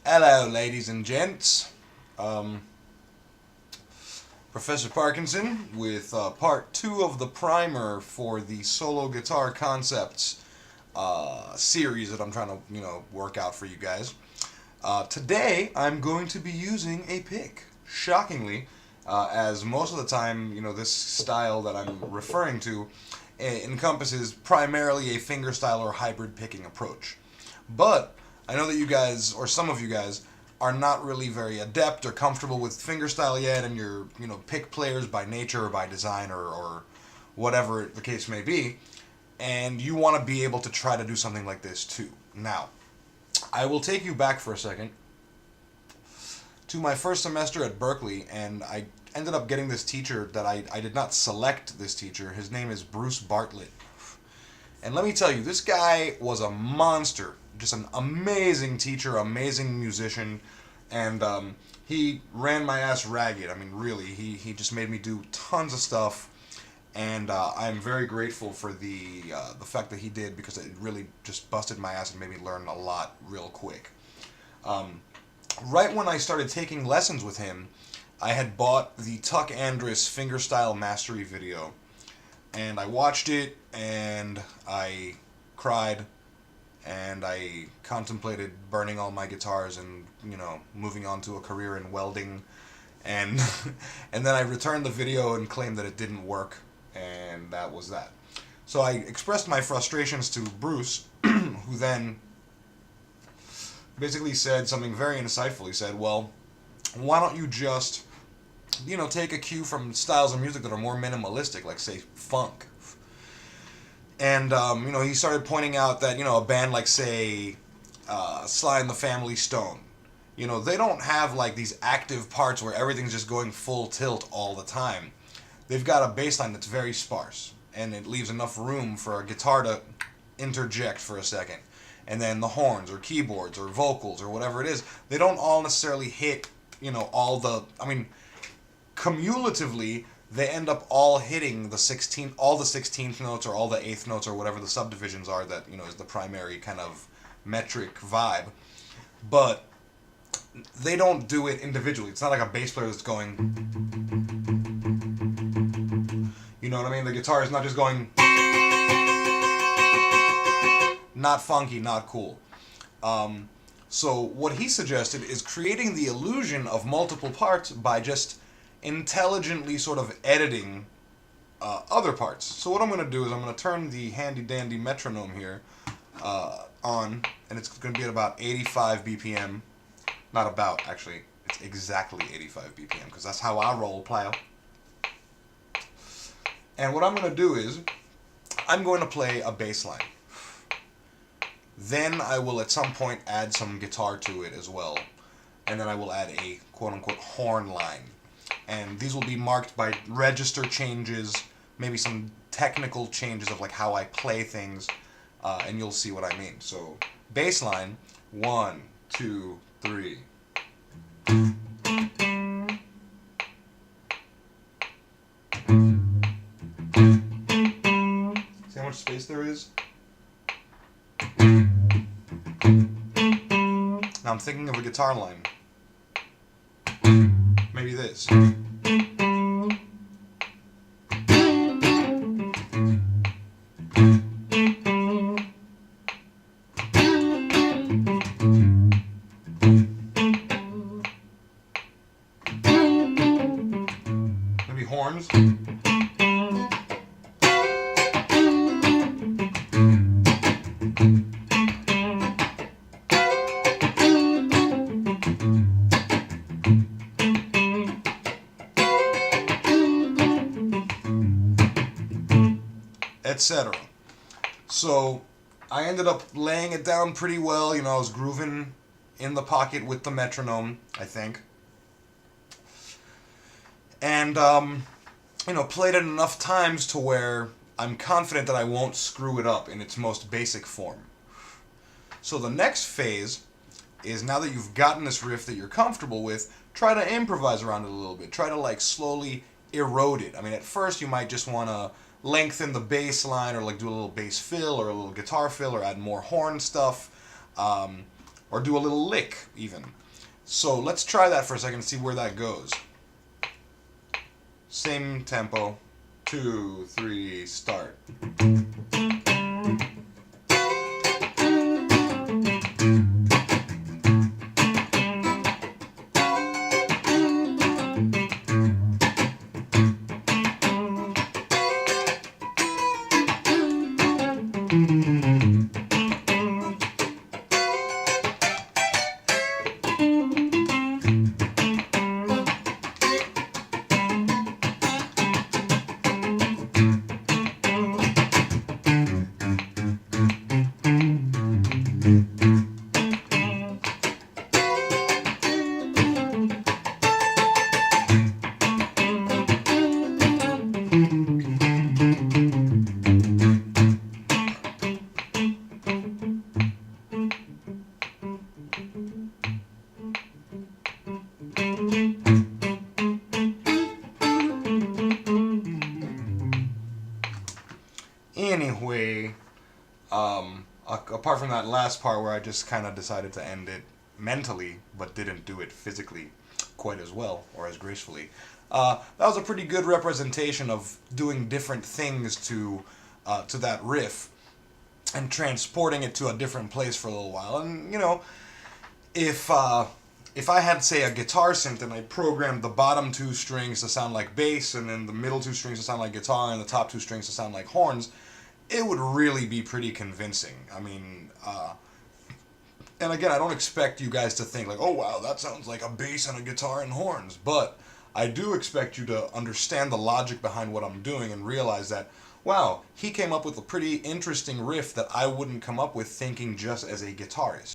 Hello, ladies and gents. Um, Professor Parkinson with part two of the primer for the solo guitar concepts series that I'm trying to, work out for you guys. Today, I'm going to be using a pick. Shockingly, as most of the time, this style that I'm referring to encompasses primarily a fingerstyle or hybrid picking approach. But I know that you guys, or some of you guys, are not really very adept or comfortable with fingerstyle yet, and you're, pick players by nature or by design or whatever the case may be, and you want to be able to try to do something like this too. Now, I will take you back for a second to my first semester at Berkeley, and I ended up getting this teacher that I did not select this teacher. His name is Bruce Bartlett. And let me tell you, this guy was a monster. Just an amazing teacher, amazing musician, and he ran my ass ragged. I mean, really, he just made me do tons of stuff, and I'm very grateful for the fact that he did, because it really just busted my ass and made me learn a lot real quick. Right when I started taking lessons with him, I had bought the Tuck Andrus fingerstyle mastery video, and I watched it, and I cried, and I contemplated burning all my guitars and, moving on to a career in welding, and and then I returned the video and claimed that it didn't work, and that was that. So I expressed my frustrations to Bruce, who then basically said something very insightful. He said, well, why don't you just, take a cue from styles of music that are more minimalistic, like, say, funk. And, he started pointing out that, a band like, say, Sly and the Family Stone, they don't have, like, these active parts where everything's just going full tilt all the time. They've got a bass line that's very sparse, and it leaves enough room for a guitar to interject for a second. And then the horns, or keyboards, or vocals, or whatever it is, they don't all necessarily hit, cumulatively, they end up all hitting all the 16th notes or all the 8th notes or whatever the subdivisions are that, is the primary kind of metric vibe. But they don't do it individually. It's not like a bass player that's going, you know what I mean? The guitar is not just going, not funky, not cool. So what he suggested is creating the illusion of multiple parts by just intelligently sort of editing other parts. So what I'm going to do is I'm going to turn the handy dandy metronome here on, and it's going to be at about 85 BPM. Not about, actually, it's exactly 85 BPM, because that's how I roll, player. And what I'm going to do is I'm going to play a bass line. Then I will at some point add some guitar to it as well, and then I will add a quote-unquote horn line. And these will be marked by register changes, maybe some technical changes of like how I play things, and you'll see what I mean. So, bass line, 1, 2, 3. See how much space there is? Now I'm thinking of a guitar line. Maybe this. Maybe horns. Etc. So I ended up laying it down pretty well. I was grooving in the pocket with the metronome, I think. And, played it enough times to where I'm confident that I won't screw it up in its most basic form. So the next phase is, now that you've gotten this riff that you're comfortable with, try to improvise around it a little bit. Try to, like, slowly erode it. I mean, at first you might just want to lengthen the bass line, or like do a little bass fill or a little guitar fill, or add more horn stuff. or do a little lick even. So let's try that for a second and see where that goes. Same tempo, 2, 3, start. Anyway, apart from that last part where I just kind of decided to end it mentally, but didn't do it physically quite as well or as gracefully, that was a pretty good representation of doing different things to that riff and transporting it to a different place for a little while. And, you know, if I had, say, a guitar synth and I programmed the bottom 2 strings to sound like bass and then the middle 2 strings to sound like guitar and the top 2 strings to sound like horns, it would really be pretty convincing. I mean, and again, I don't expect you guys to think like, oh wow, that sounds like a bass and a guitar and horns, but I do expect you to understand the logic behind what I'm doing and realize that, wow, he came up with a pretty interesting riff that I wouldn't come up with thinking just as a guitarist.